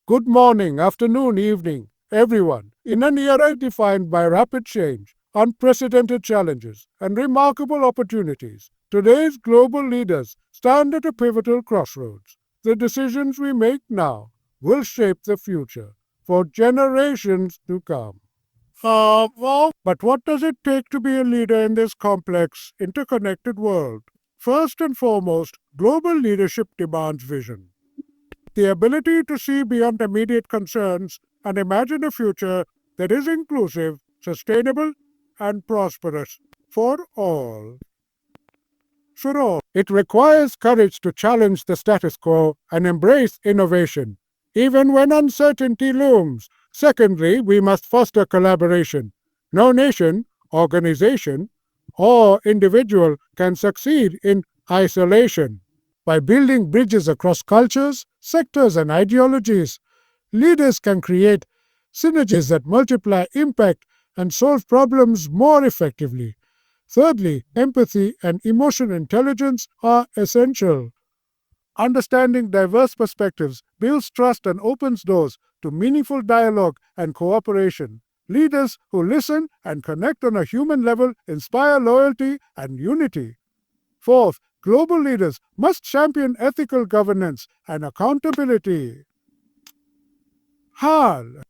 Good morning, afternoon, evening, everyone. In an era defined by rapid change, unprecedented challenges, and remarkable opportunities, today's global leaders stand at a pivotal crossroads. The decisions we make now will shape the future for generations to come. But what does it take to be a leader in this complex, interconnected world? First and foremost, global leadership demands vision. The ability to see beyond immediate concerns and imagine a future that is inclusive, sustainable, and prosperous for all. For all. It requires courage to challenge the status quo and embrace innovation, even when uncertainty looms. Secondly, we must foster collaboration. No nation, organization, or individual can succeed in isolation. By building bridges across cultures, sectors, and ideologies, leaders can create synergies that multiply impact and solve problems more effectively. Thirdly, empathy and emotional intelligence are essential. Understanding diverse perspectives builds trust and opens doors to meaningful dialogue and cooperation. Leaders who listen and connect on a human level inspire loyalty and unity. Fourth, global leaders must champion ethical governance and accountability.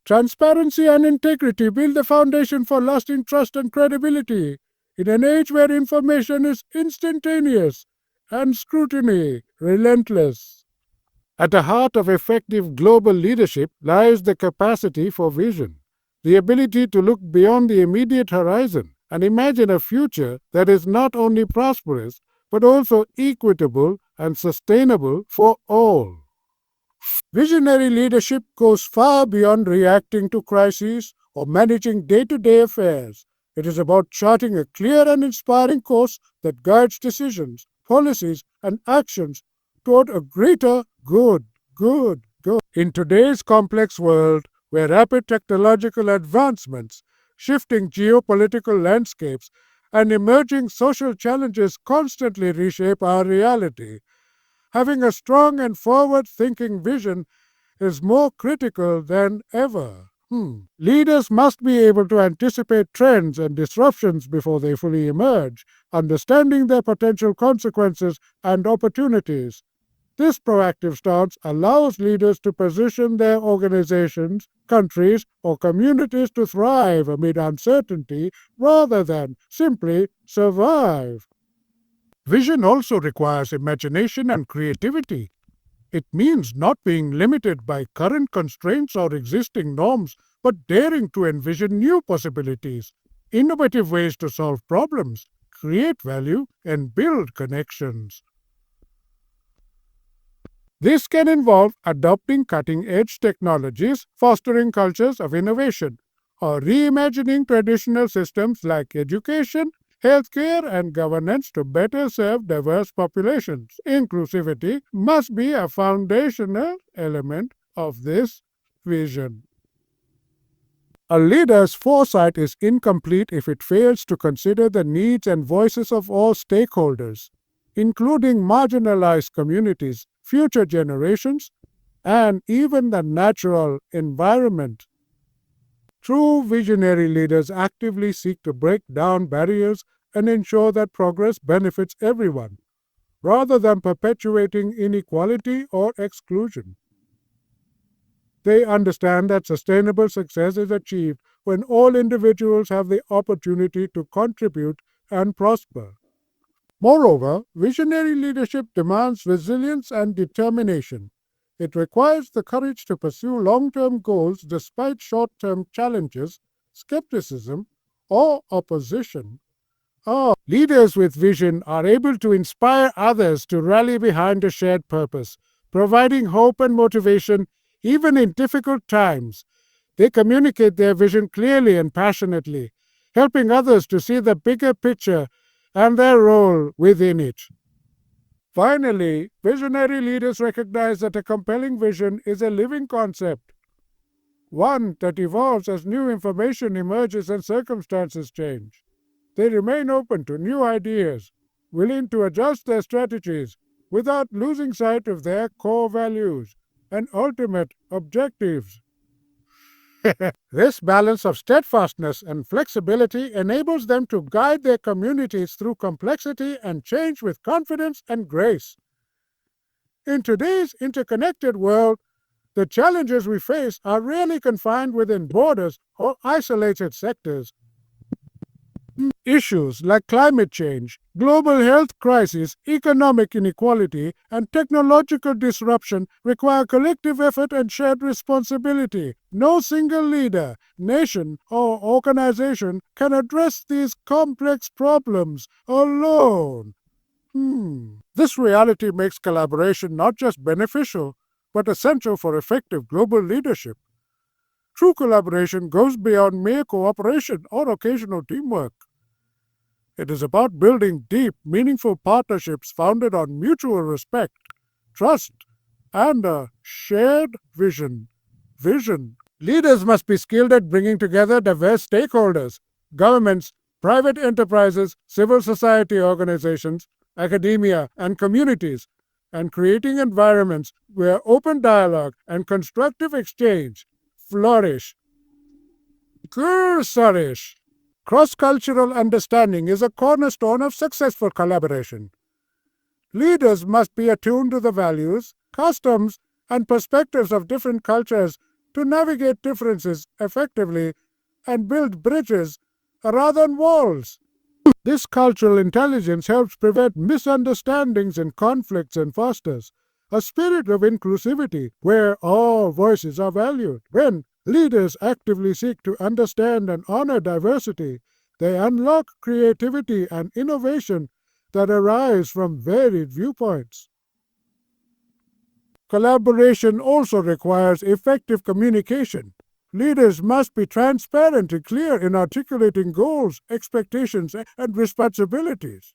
Transparency and integrity build the foundation for lasting trust and credibility. In an age where information is instantaneous and scrutiny relentless. At the heart of effective global leadership lies the capacity for vision, the ability to look beyond the immediate horizon and imagine a future that is not only prosperous but also equitable and sustainable for all. Visionary leadership goes far beyond reacting to crises or managing day to day affairs. It is about charting a clear and inspiring course that guides decisions, policies, and actions toward a greater good. In today's complex world, where rapid technological advancements, shifting geopolitical landscapes, and emerging social challenges constantly reshape our reality, having a strong and forward thinking vision is more critical than ever. Leaders must be able to anticipate trends and disruptions before they fully emerge, understanding their potential consequences and opportunities. This proactive stance allows leaders to position their organizations, countries, or communities to thrive amid uncertainty rather than simply survive. Vision also requires imagination and creativity. It means not being limited by current constraints or existing norms, but daring to envision new possibilities, innovative ways to solve problems, create value, and build connections. This can involve adopting cutting edge technologies, fostering cultures of innovation, or reimagining traditional systems like education, healthcare, and governance to better serve diverse populations. Inclusivity must be a foundational element of this vision. A leader's foresight is incomplete if it fails to consider the needs and voices of all stakeholders, including marginalized communities, future generations, and even the natural environment. True visionary leaders actively seek to break down barriers and ensure that progress benefits everyone, rather than perpetuating inequality or exclusion. They understand that sustainable success is achieved when all individuals have the opportunity to contribute and prosper. Moreover, visionary leadership demands resilience and determination. It requires the courage to pursue long term goals despite short term challenges, skepticism, or opposition. Leaders with vision are able to inspire others to rally behind a shared purpose, providing hope and motivation even in difficult times. They communicate their vision clearly and passionately, helping others to see the bigger picture and their role within it. Finally, visionary leaders recognize that a compelling vision is a living concept, one that evolves as new information emerges and circumstances change. They remain open to new ideas, willing to adjust their strategies without losing sight of their core values, and ultimate objectives. This balance of steadfastness and flexibility enables them to guide their communities through complexity and change with confidence and grace. In today's interconnected world, the challenges we face are rarely confined within borders or isolated sectors. Issues like climate change, global health crisis, economic inequality, and technological disruption require collective effort and shared responsibility. No single leader, nation, or organization can address these complex problems alone. This reality makes collaboration not just beneficial, but essential for effective global leadership. True collaboration goes beyond mere cooperation or occasional teamwork. It is about building deep, meaningful partnerships founded on mutual respect, trust, and a shared vision. Leaders must be skilled at bringing together diverse stakeholders, governments, private enterprises, civil society organizations, academia, and communities, and creating environments where open dialogue and constructive exchange flourish. Flourish. Cross cultural understanding is a cornerstone of successful collaboration. Leaders must be attuned to the values, customs, and perspectives of different cultures to navigate differences effectively and build bridges rather than walls. This cultural intelligence helps prevent misunderstandings and conflicts and fosters a spirit of inclusivity where all voices are valued. When leaders actively seek to understand and honor diversity, they unlock creativity and innovation that arise from varied viewpoints. Collaboration also requires effective communication. Leaders must be transparent and clear in articulating goals, expectations, and responsibilities.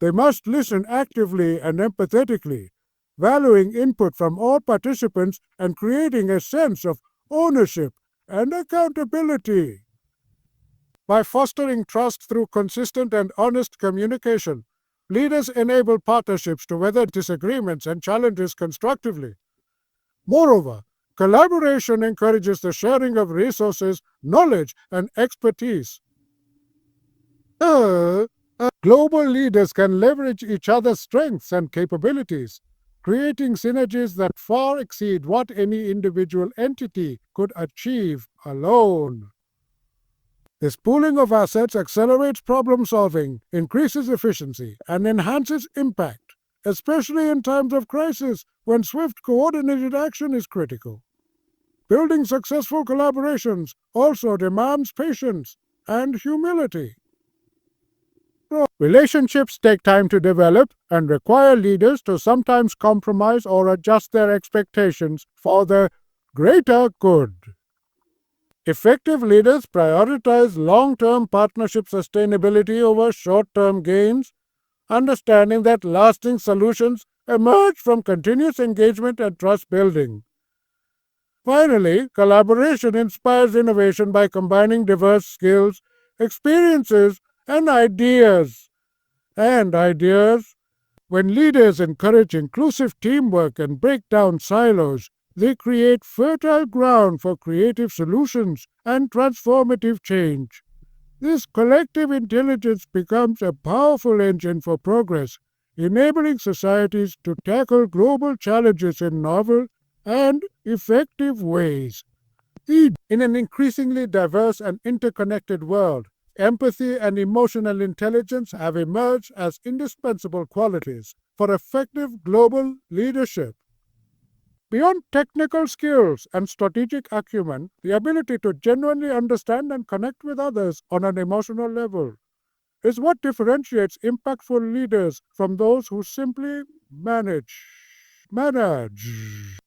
They must listen actively and empathetically, valuing input from all participants and creating a sense of ownership and accountability. By fostering trust through consistent and honest communication, leaders enable partnerships to weather disagreements and challenges constructively. Moreover, collaboration encourages the sharing of resources, knowledge, and expertise. Global leaders can leverage each other's strengths and capabilities, creating synergies that far exceed what any individual entity could achieve alone. This pooling of assets accelerates problem solving, increases efficiency, and enhances impact, especially in times of crisis when swift coordinated action is critical. Building successful collaborations also demands patience and humility. Relationships take time to develop and require leaders to sometimes compromise or adjust their expectations for the greater good. Effective leaders prioritize long-term partnership sustainability over short-term gains, understanding that lasting solutions emerge from continuous engagement and trust building. Finally, collaboration inspires innovation by combining diverse skills, experiences, and ideas. When leaders encourage inclusive teamwork and break down silos, they create fertile ground for creative solutions and transformative change. This collective intelligence becomes a powerful engine for progress, enabling societies to tackle global challenges in novel and effective ways. In an increasingly diverse and interconnected world, empathy and emotional intelligence have emerged as indispensable qualities for effective global leadership. Beyond technical skills and strategic acumen, the ability to genuinely understand and connect with others on an emotional level is what differentiates impactful leaders from those who simply manage.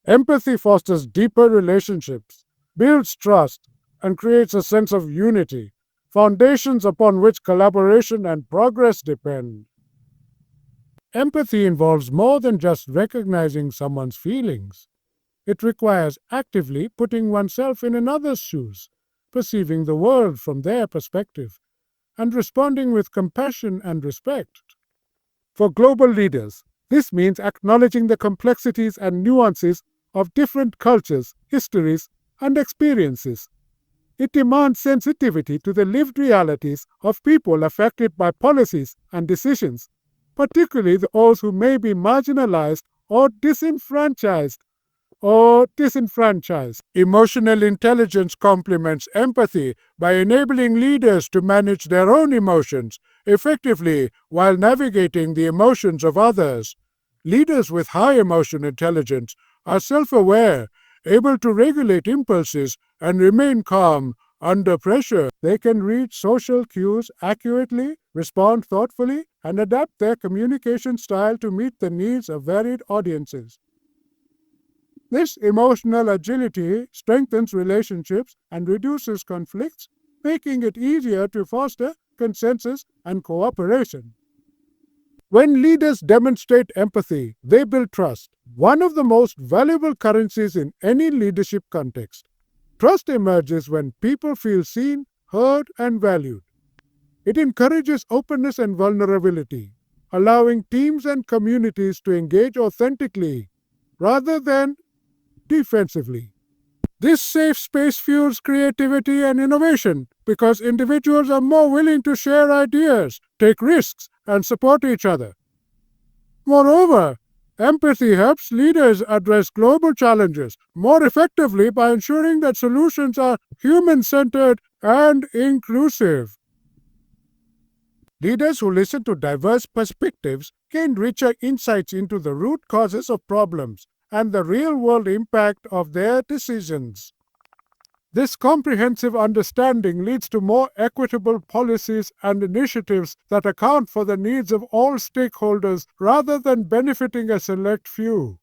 Empathy fosters deeper relationships, builds trust, and creates a sense of unity, foundations upon which collaboration and progress depend. Empathy involves more than just recognizing someone's feelings. It requires actively putting oneself in another's shoes, perceiving the world from their perspective, and responding with compassion and respect. For global leaders, this means acknowledging the complexities and nuances of different cultures, histories, and experiences. It demands sensitivity to the lived realities of people affected by policies and decisions, particularly those who may be marginalized or disenfranchised. Emotional intelligence complements empathy by enabling leaders to manage their own emotions effectively while navigating the emotions of others. Leaders with high emotional intelligence are self aware, able to regulate impulses, and remain calm under pressure. They can read social cues accurately, respond thoughtfully, and adapt their communication style to meet the needs of varied audiences. This emotional agility strengthens relationships and reduces conflicts, making it easier to foster consensus and cooperation. When leaders demonstrate empathy, they build trust, one of the most valuable currencies in any leadership context. Trust emerges when people feel seen, heard, and valued. It encourages openness and vulnerability, allowing teams and communities to engage authentically rather than defensively. This safe space fuels creativity and innovation because individuals are more willing to share ideas, take risks, and support each other. Moreover, empathy helps leaders address global challenges more effectively by ensuring that solutions are human centered and inclusive. Leaders who listen to diverse perspectives gain richer insights into the root causes of problems and the real world impact of their decisions. This comprehensive understanding leads to more equitable policies and initiatives that account for the needs of all stakeholders rather than benefiting a select few.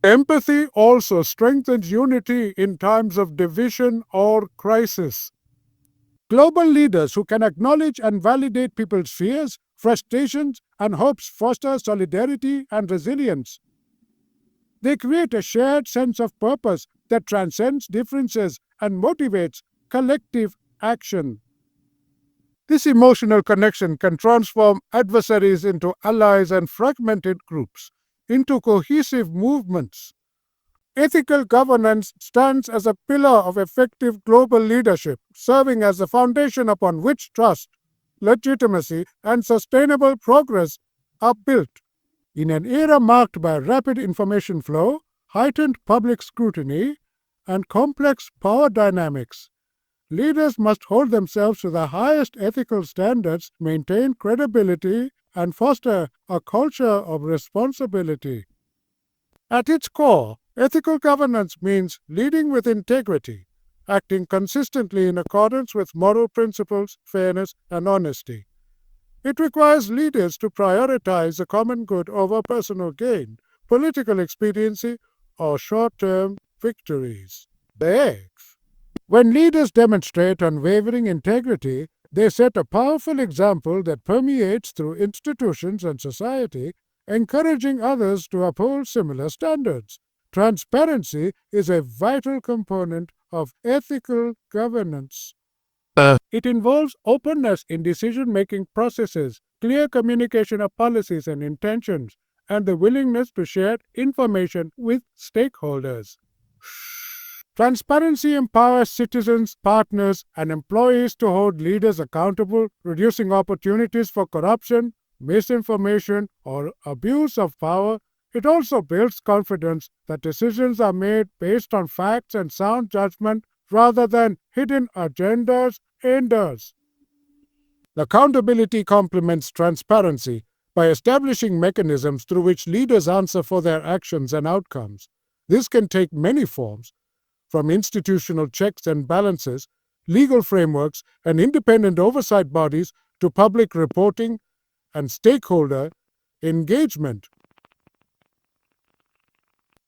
Empathy also strengthens unity in times of division or crisis. Global leaders who can acknowledge and validate people's fears, frustrations, and hopes foster solidarity and resilience. They create a shared sense of purpose that transcends differences and motivates collective action. This emotional connection can transform adversaries into allies and fragmented groups into cohesive movements. Ethical governance stands as a pillar of effective global leadership, serving as the foundation upon which trust, legitimacy, and sustainable progress are built. In an era marked by rapid information flow, heightened public scrutiny, and complex power dynamics, leaders must hold themselves to the highest ethical standards, maintain credibility, and foster a culture of responsibility. At its core, ethical governance means leading with integrity, acting consistently in accordance with moral principles, fairness, and honesty. It requires leaders to prioritize the common good over personal gain, political expediency, or short term victories. Thanks. When leaders demonstrate unwavering integrity, they set a powerful example that permeates through institutions and society, encouraging others to uphold similar standards. Transparency is a vital component of ethical governance. It involves openness in decision making processes, clear communication of policies and intentions, and the willingness to share information with stakeholders. Transparency empowers citizens, partners, and employees to hold leaders accountable, reducing opportunities for corruption, misinformation, or abuse of power. It also builds confidence that decisions are made based on facts and sound judgment rather than hidden agendas. Accountability complements transparency by establishing mechanisms through which leaders answer for their actions and outcomes. This can take many forms, from institutional checks and balances, legal frameworks, and independent oversight bodies to public reporting and stakeholder engagement.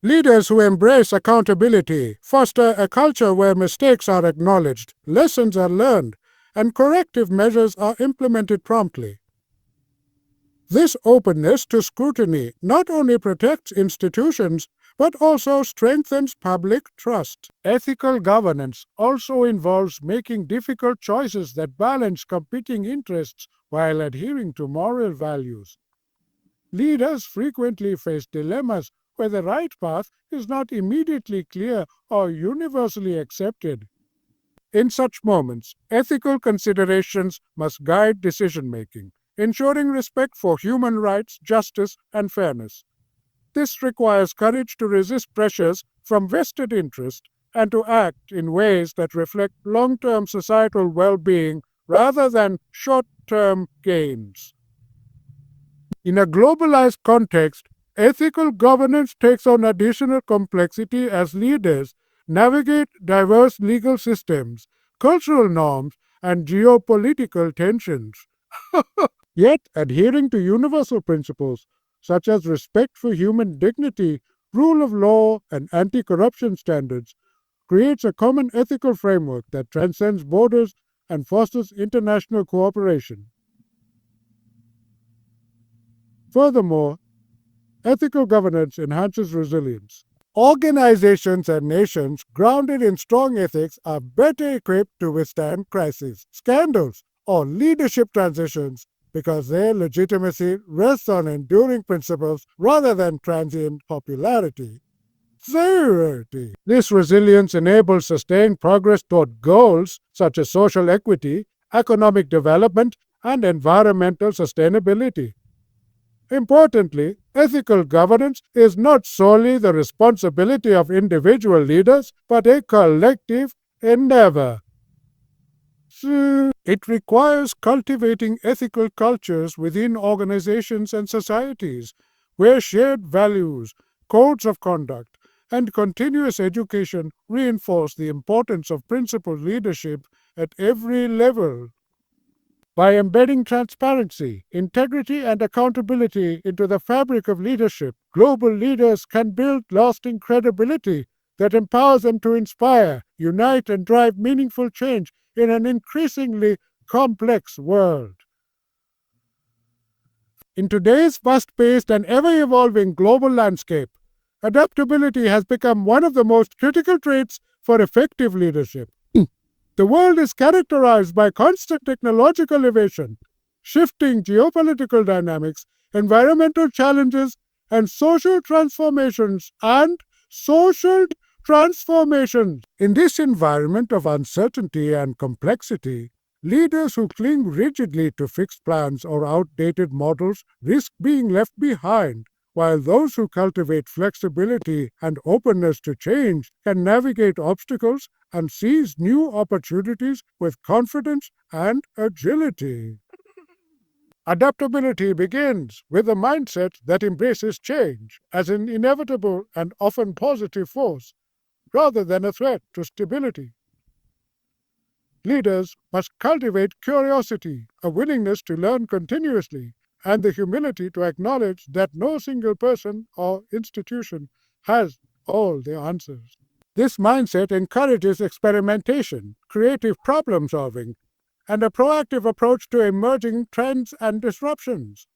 Leaders who embrace accountability foster a culture where mistakes are acknowledged, lessons are learned, and corrective measures are implemented promptly. This openness to scrutiny not only protects institutions but also strengthens public trust. Ethical governance also involves making difficult choices that balance competing interests while adhering to moral values. Leaders frequently face dilemmas where the right path is not immediately clear or universally accepted. In such moments, ethical considerations must guide decision making, ensuring respect for human rights, justice, and fairness. This requires courage to resist pressures from vested interest and to act in ways that reflect long term societal well being rather than short term gains. In a globalized context, ethical governance takes on additional complexity as leaders navigate diverse legal systems, cultural norms, and geopolitical tensions. Yet, adhering to universal principles such as respect for human dignity, rule of law, and anti corruption standards creates a common ethical framework that transcends borders and fosters international cooperation. Furthermore, ethical governance enhances resilience. Organizations and nations grounded in strong ethics are better equipped to withstand crises, scandals, or leadership transitions because their legitimacy rests on enduring principles rather than transient popularity. Severity. This resilience enables sustained progress toward goals such as social equity, economic development, and environmental sustainability. Importantly, ethical governance is not solely the responsibility of individual leaders, but a collective endeavor. It requires cultivating ethical cultures within organizations and societies, where shared values, codes of conduct, and continuous education reinforce the importance of principled leadership at every level. By embedding transparency, integrity, and accountability into the fabric of leadership, global leaders can build lasting credibility that empowers them to inspire, unite, and drive meaningful change in an increasingly complex world. In today's fast paced and ever evolving global landscape, adaptability has become one of the most critical traits for effective leadership. The world is characterized by constant technological innovation, shifting geopolitical dynamics, environmental challenges, and social transformations. In this environment of uncertainty and complexity, leaders who cling rigidly to fixed plans or outdated models risk being left behind, while those who cultivate flexibility and openness to change can navigate obstacles and seize new opportunities with confidence and agility. Adaptability begins with a mindset that embraces change as an inevitable and often positive force rather than a threat to stability. Leaders must cultivate curiosity, a willingness to learn continuously, and the humility to acknowledge that no single person or institution has all the answers. This mindset encourages experimentation, creative problem solving, and a proactive approach to emerging trends and disruptions.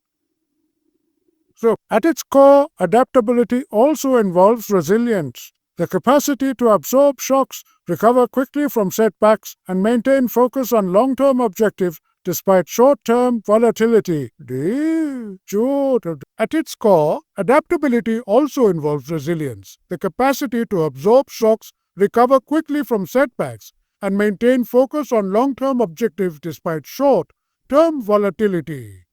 So, at its core, adaptability also involves resilience, the capacity to absorb shocks, recover quickly from setbacks, and maintain focus on long term objectives despite short term volatility. At its core, adaptability also involves resilience, the capacity to absorb shocks, recover quickly from setbacks, and maintain focus on long term objectives despite short term volatility.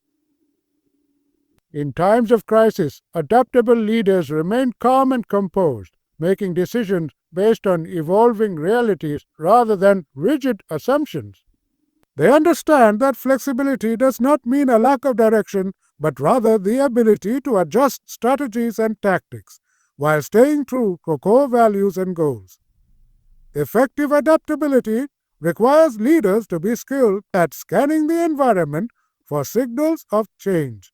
In times of crisis, adaptable leaders remain calm and composed, making decisions based on evolving realities rather than rigid assumptions. They understand that flexibility does not mean a lack of direction, but rather the ability to adjust strategies and tactics while staying true to core values and goals. Effective adaptability requires leaders to be skilled at scanning the environment for signals of change.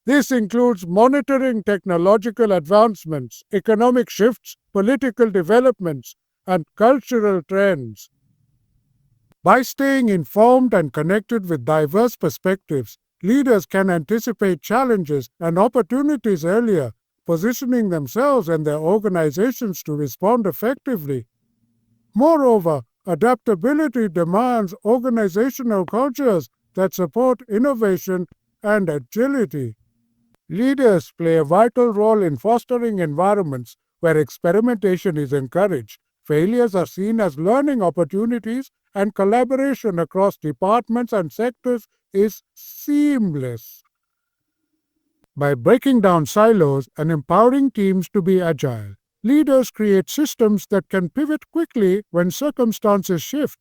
This includes monitoring technological advancements, economic shifts, political developments, and cultural trends. By staying informed and connected with diverse perspectives, leaders can anticipate challenges and opportunities earlier, positioning themselves and their organizations to respond effectively. Moreover, adaptability demands organizational cultures that support innovation and agility. Leaders play a vital role in fostering environments where experimentation is encouraged. Failures are seen as learning opportunities, and collaboration across departments and sectors is seamless. By breaking down silos and empowering teams to be agile, leaders create systems that can pivot quickly when circumstances shift.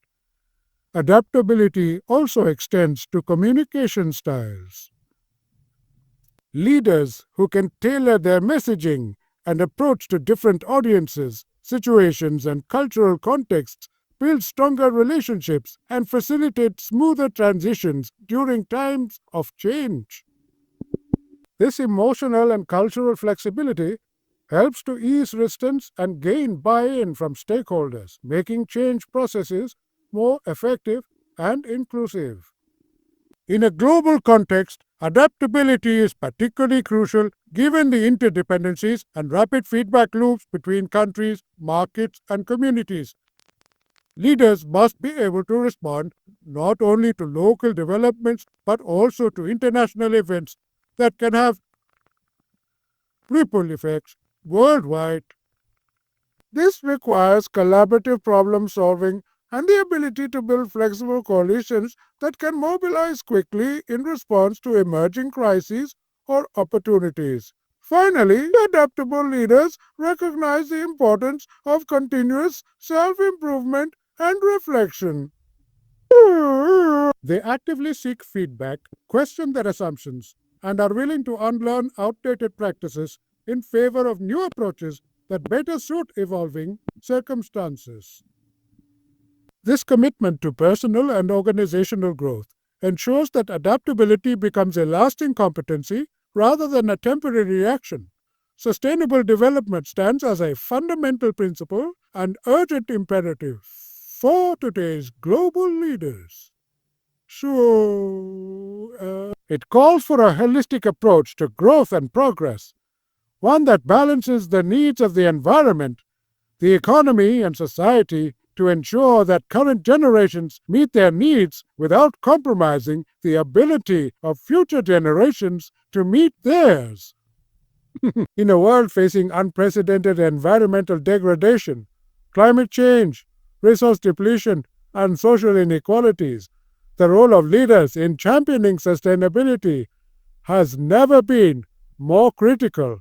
Adaptability also extends to communication styles. Leaders who can tailor their messaging and approach to different audiences, situations, and cultural contexts build stronger relationships and facilitate smoother transitions during times of change. This emotional and cultural flexibility helps to ease resistance and gain buy in from stakeholders, making change processes more effective and inclusive. In a global context, adaptability is particularly crucial given the interdependencies and rapid feedback loops between countries, markets, and communities. Leaders must be able to respond not only to local developments but also to international events that can have ripple effects worldwide. This requires collaborative problem solving and the ability to build flexible coalitions that can mobilize quickly in response to emerging crises or opportunities. Finally, adaptable leaders recognize the importance of continuous self improvement and reflection. They actively seek feedback, question their assumptions, and are willing to unlearn outdated practices in favor of new approaches that better suit evolving circumstances. This commitment to personal and organizational growth ensures that adaptability becomes a lasting competency rather than a temporary reaction. Sustainable development stands as a fundamental principle and urgent imperative for today's global leaders. It calls for a holistic approach to growth and progress, one that balances the needs of the environment, the economy, and society to ensure that current generations meet their needs without compromising the ability of future generations to meet theirs. In a world facing unprecedented environmental degradation, climate change, resource depletion, and social inequalities, the role of leaders in championing sustainability has never been more critical.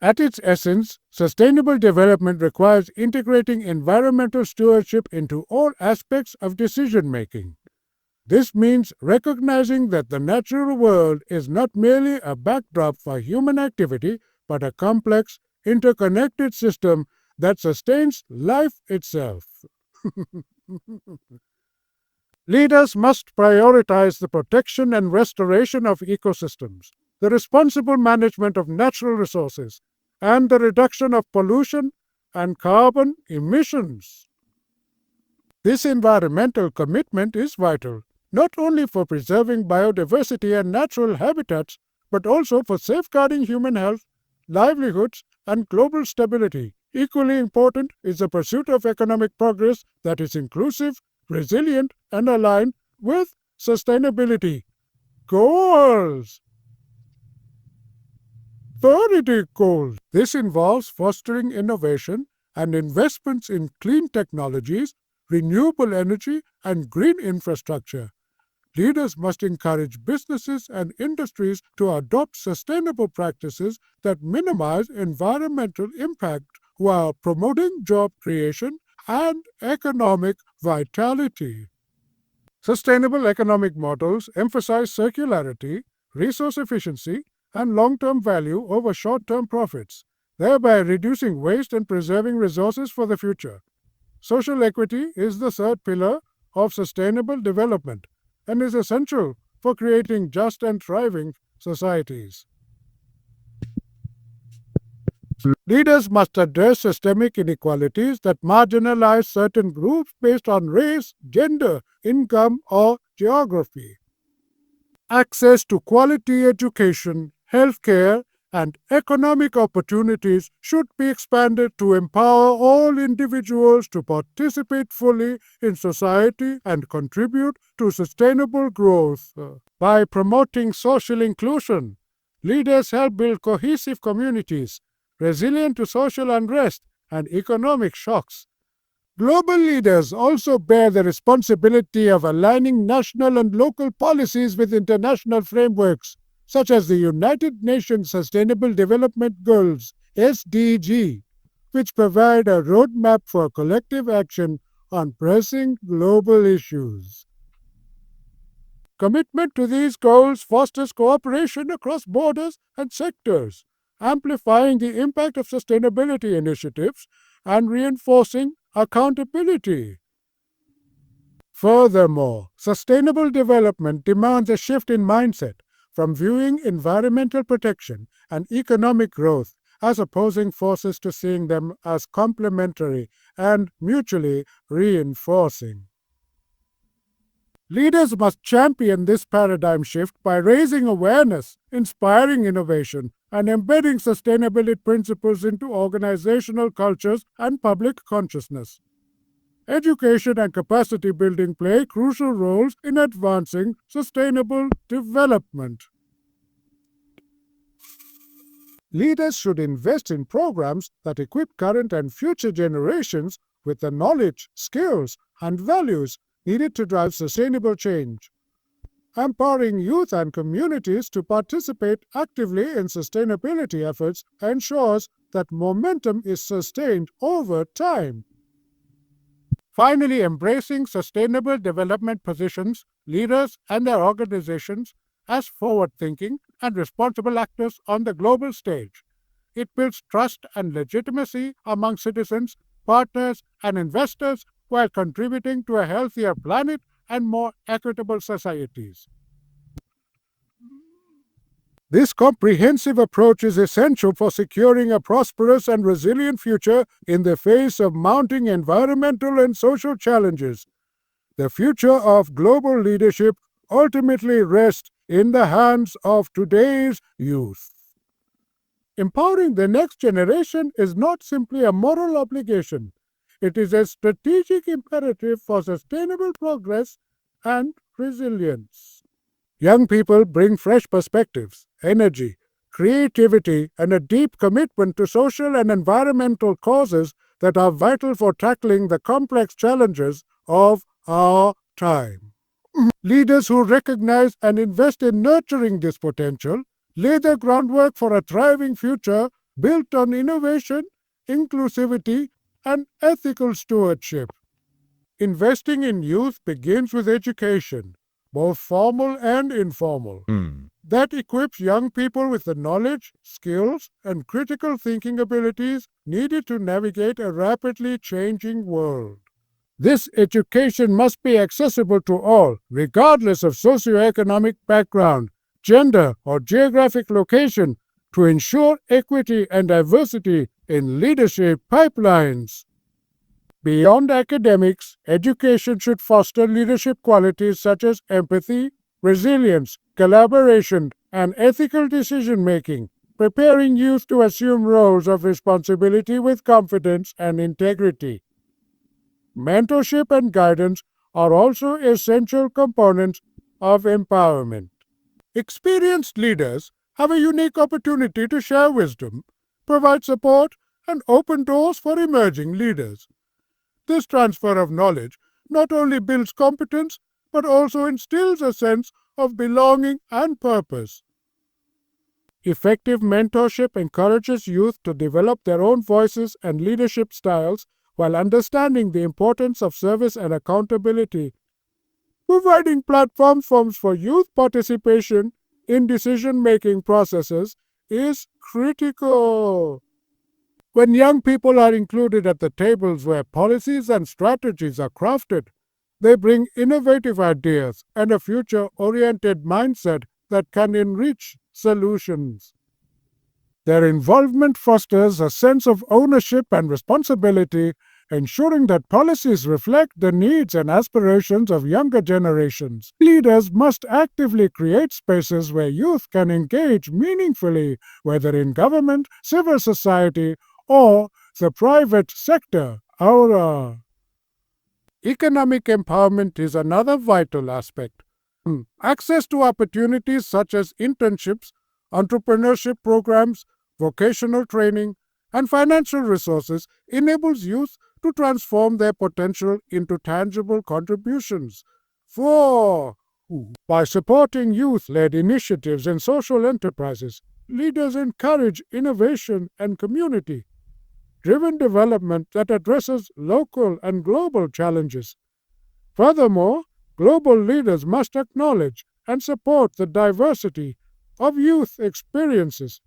At its essence, sustainable development requires integrating environmental stewardship into all aspects of decision making. This means recognizing that the natural world is not merely a backdrop for human activity, but a complex, interconnected system that sustains life itself. Leaders must prioritize the protection and restoration of ecosystems, the responsible management of natural resources, and the reduction of pollution and carbon emissions. This environmental commitment is vital, not only for preserving biodiversity and natural habitats, but also for safeguarding human health, livelihoods, and global stability. Equally important is the pursuit of economic progress that is inclusive, resilient, and aligned with sustainability goals. Authority goals. This involves fostering innovation and investments in clean technologies, renewable energy, and green infrastructure. Leaders must encourage businesses and industries to adopt sustainable practices that minimize environmental impact while promoting job creation and economic vitality. Sustainable economic models emphasize circularity, resource efficiency, and long term value over short term profits, thereby reducing waste and preserving resources for the future. Social equity is the third pillar of sustainable development and is essential for creating just and thriving societies. Leaders must address systemic inequalities that marginalize certain groups based on race, gender, income, or geography. Access to quality education, healthcare, and economic opportunities should be expanded to empower all individuals to participate fully in society and contribute to sustainable growth. By promoting social inclusion Leaders help build cohesive communities, resilient to social unrest and economic shocks. Global leaders also bear the responsibility of aligning national and local policies with international frameworks, such as the United Nations Sustainable Development Goals (SDG), which provide a roadmap for collective action on pressing global issues. Commitment to these goals fosters cooperation across borders and sectors, amplifying the impact of sustainability initiatives and reinforcing accountability. Furthermore, sustainable development demands a shift in mindset from viewing environmental protection and economic growth as opposing forces to seeing them as complementary and mutually reinforcing. Leaders must champion this paradigm shift by raising awareness, inspiring innovation, and embedding sustainability principles into organizational cultures and public consciousness. Education and capacity building play crucial roles in advancing sustainable development. Leaders should invest in programs that equip current and future generations with the knowledge, skills, and values needed to drive sustainable change. Empowering youth and communities to participate actively in sustainability efforts ensures that momentum is sustained over time. Finally, embracing sustainable development positions leaders and their organizations as forward thinking and responsible actors on the global stage. It builds trust and legitimacy among citizens, partners, and investors while contributing to a healthier planet and more equitable societies. This comprehensive approach is essential for securing a prosperous and resilient future in the face of mounting environmental and social challenges. The future of global leadership ultimately rests in the hands of today's youth. Empowering the next generation is not simply a moral obligation, it is a strategic imperative for sustainable progress and resilience. Young people bring fresh perspectives, energy, creativity, and a deep commitment to social and environmental causes that are vital for tackling the complex challenges of our time. Leaders who recognize and invest in nurturing this potential lay the groundwork for a thriving future built on innovation, inclusivity, and ethical stewardship. Investing in youth begins with education, both formal and informal, that equips young people with the knowledge, skills, and critical thinking abilities needed to navigate a rapidly changing world. This education must be accessible to all, regardless of socioeconomic background, gender, or geographic location, to ensure equity and diversity in leadership pipelines. Beyond academics, education should foster leadership qualities such as empathy, resilience, collaboration, and ethical decision making, preparing youth to assume roles of responsibility with confidence and integrity. Mentorship and guidance are also essential components of empowerment. Experienced leaders have a unique opportunity to share wisdom, provide support, and open doors for emerging leaders. This transfer of knowledge not only builds competence but also instills a sense of belonging and purpose. Effective mentorship encourages youth to develop their own voices and leadership styles while understanding the importance of service and accountability. Providing platforms for youth participation in decision-making processes is critical. When young people are included at the tables where policies and strategies are crafted, they bring innovative ideas and a future-oriented mindset that can enrich solutions. Their involvement fosters a sense of ownership and responsibility, ensuring that policies reflect the needs and aspirations of younger generations. Leaders must actively create spaces where youth can engage meaningfully, whether in government, civil society, or the private sector. Economic empowerment is another vital aspect. Access to opportunities such as internships, Entrepreneurship programs, vocational training, and financial resources enables youth to transform their potential into tangible contributions. 4. By supporting youth-led initiatives and social enterprises, leaders encourage innovation and community-driven development that addresses local and global challenges. Furthermore, global leaders must acknowledge and support the diversity of youth experiences.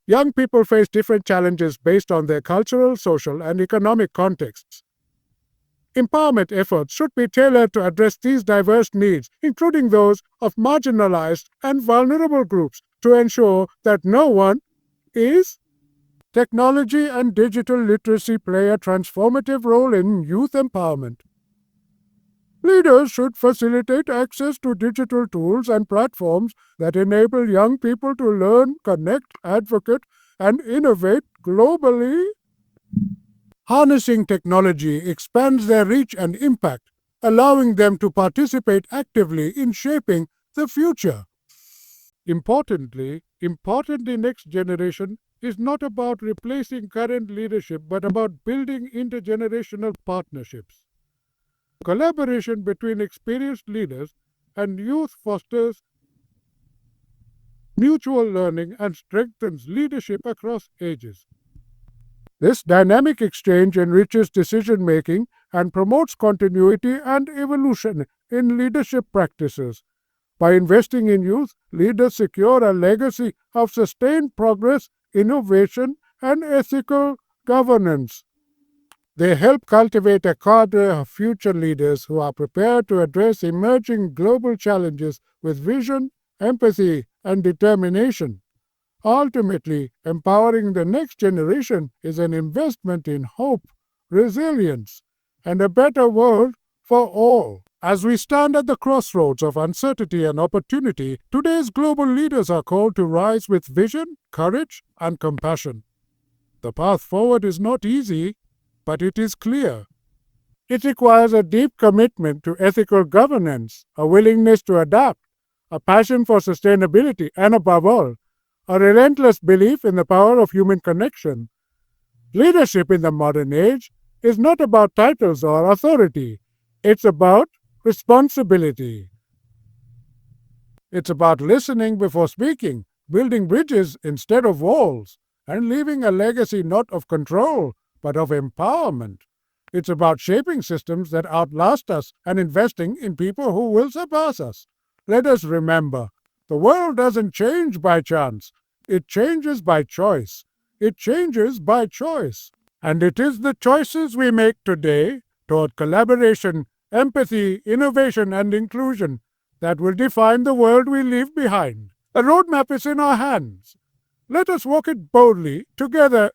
Young people face different challenges based on their cultural, social, and economic contexts. Empowerment efforts should be tailored to address these diverse needs, including those of marginalized and vulnerable groups, to ensure that no one is. Technology and digital literacy play a transformative role in youth empowerment. Leaders should facilitate access to digital tools and platforms that enable young people to learn, connect, advocate, and innovate globally. Harnessing technology expands their reach and impact, allowing them to participate actively in shaping the future. Important in next generation is not about replacing current leadership but about building intergenerational partnerships. Collaboration between experienced leaders and youth fosters mutual learning and strengthens leadership across ages. This dynamic exchange enriches decision making and promotes continuity and evolution in leadership practices. By investing in youth, leaders secure a legacy of sustained progress, innovation, and ethical governance. They help cultivate a cadre of future leaders who are prepared to address emerging global challenges with vision, empathy, and determination. Ultimately, empowering the next generation is an investment in hope, resilience, and a better world for all. As we stand at the crossroads of uncertainty and opportunity, today's global leaders are called to rise with vision, courage, and compassion. The path forward is not easy, but it is clear. It requires a deep commitment to ethical governance, a willingness to adapt, a passion for sustainability, and above all, a relentless belief in the power of human connection. Leadership in the modern age is not about titles or authority. It's about responsibility. It's about listening before speaking, building bridges instead of walls, and leaving a legacy not of control, but of empowerment. It's about shaping systems that outlast us and investing in people who will surpass us. Let us remember, the world doesn't change by chance. It changes by choice. It changes by choice. And it is the choices we make today toward collaboration, empathy, innovation, and inclusion that will define the world we leave behind. The roadmap is in our hands. Let us walk it boldly together.